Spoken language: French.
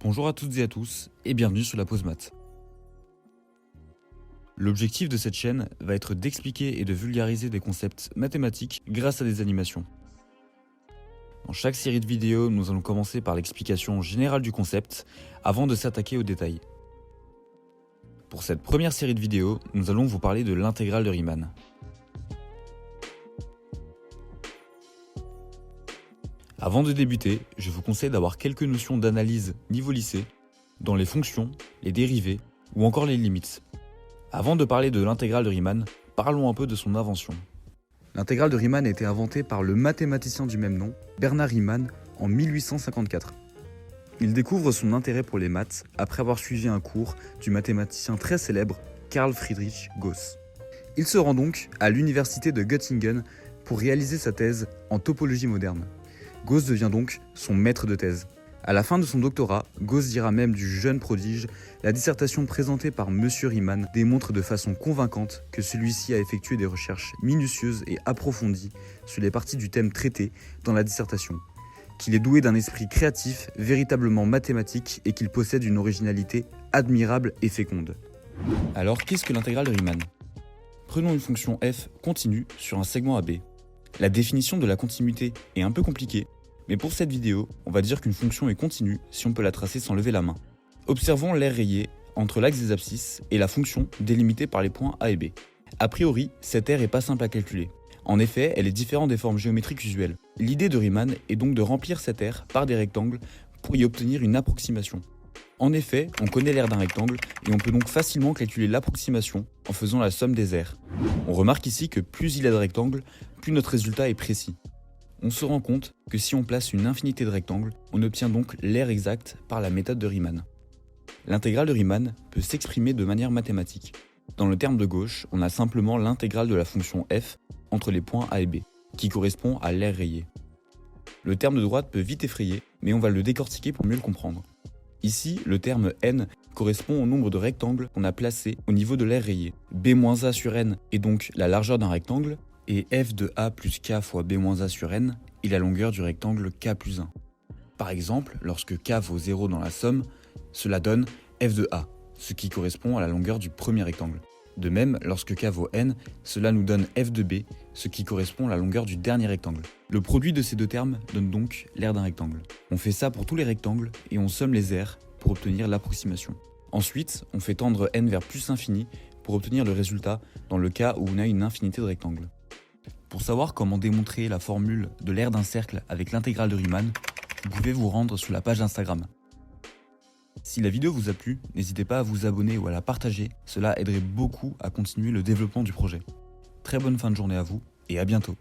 Bonjour à toutes et à tous et bienvenue sur la pause maths. L'objectif de cette chaîne va être d'expliquer et de vulgariser des concepts mathématiques grâce à des animations. Dans chaque série de vidéos, nous allons commencer par l'explication générale du concept avant de s'attaquer aux détails. Pour cette première série de vidéos, nous allons vous parler de l'intégrale de Riemann. Avant de débuter, je vous conseille d'avoir quelques notions d'analyse niveau lycée, dans les fonctions, les dérivées ou encore les limites. Avant de parler de l'intégrale de Riemann, parlons un peu de son invention. L'intégrale de Riemann a été inventée par le mathématicien du même nom, Bernard Riemann, en 1854. Il découvre son intérêt pour les maths après avoir suivi un cours du mathématicien très célèbre Carl Friedrich Gauss. Il se rend donc à l'université de Göttingen pour réaliser sa thèse en topologie moderne. Gauss devient donc son maître de thèse. À la fin de son doctorat, Gauss dira même du jeune prodige: la dissertation présentée par M. Riemann démontre de façon convaincante que celui-ci a effectué des recherches minutieuses et approfondies sur les parties du thème traité dans la dissertation, qu'il est doué d'un esprit créatif, véritablement mathématique et qu'il possède une originalité admirable et féconde. Alors qu'est-ce que l'intégrale de Riemann ? Prenons une fonction f continue sur un segment AB. La définition de la continuité est un peu compliquée, mais pour cette vidéo, on va dire qu'une fonction est continue si on peut la tracer sans lever la main. Observons l'aire rayée entre l'axe des abscisses et la fonction délimitée par les points A et B. A priori, cette aire n'est pas simple à calculer. En effet, elle est différente des formes géométriques usuelles. L'idée de Riemann est donc de remplir cette aire par des rectangles pour y obtenir une approximation. En effet, on connaît l'aire d'un rectangle et on peut donc facilement calculer l'approximation en faisant la somme des aires. On remarque ici que plus il y a de rectangles, plus notre résultat est précis. On se rend compte que si on place une infinité de rectangles, on obtient donc l'aire exacte par la méthode de Riemann. L'intégrale de Riemann peut s'exprimer de manière mathématique. Dans le terme de gauche, on a simplement l'intégrale de la fonction f entre les points A et B, qui correspond à l'aire rayée. Le terme de droite peut vite effrayer, mais on va le décortiquer pour mieux le comprendre. Ici, le terme n correspond au nombre de rectangles qu'on a placés au niveau de l'aire rayée. b-a sur n est donc la largeur d'un rectangle, et f de a plus k fois b-a sur n est la longueur du rectangle k plus 1. Par exemple, lorsque k vaut 0 dans la somme, cela donne f de a, ce qui correspond à la longueur du premier rectangle. De même, lorsque k vaut n, cela nous donne f de b, ce qui correspond à la longueur du dernier rectangle. Le produit de ces deux termes donne donc l'aire d'un rectangle. On fait ça pour tous les rectangles et on somme les aires pour obtenir l'approximation. Ensuite, on fait tendre n vers plus infini pour obtenir le résultat dans le cas où on a une infinité de rectangles. Pour savoir comment démontrer la formule de l'aire d'un cercle avec l'intégrale de Riemann, vous pouvez vous rendre sur la page Instagram. Si la vidéo vous a plu, n'hésitez pas à vous abonner ou à la partager, cela aiderait beaucoup à continuer le développement du projet. Très bonne fin de journée à vous et à bientôt.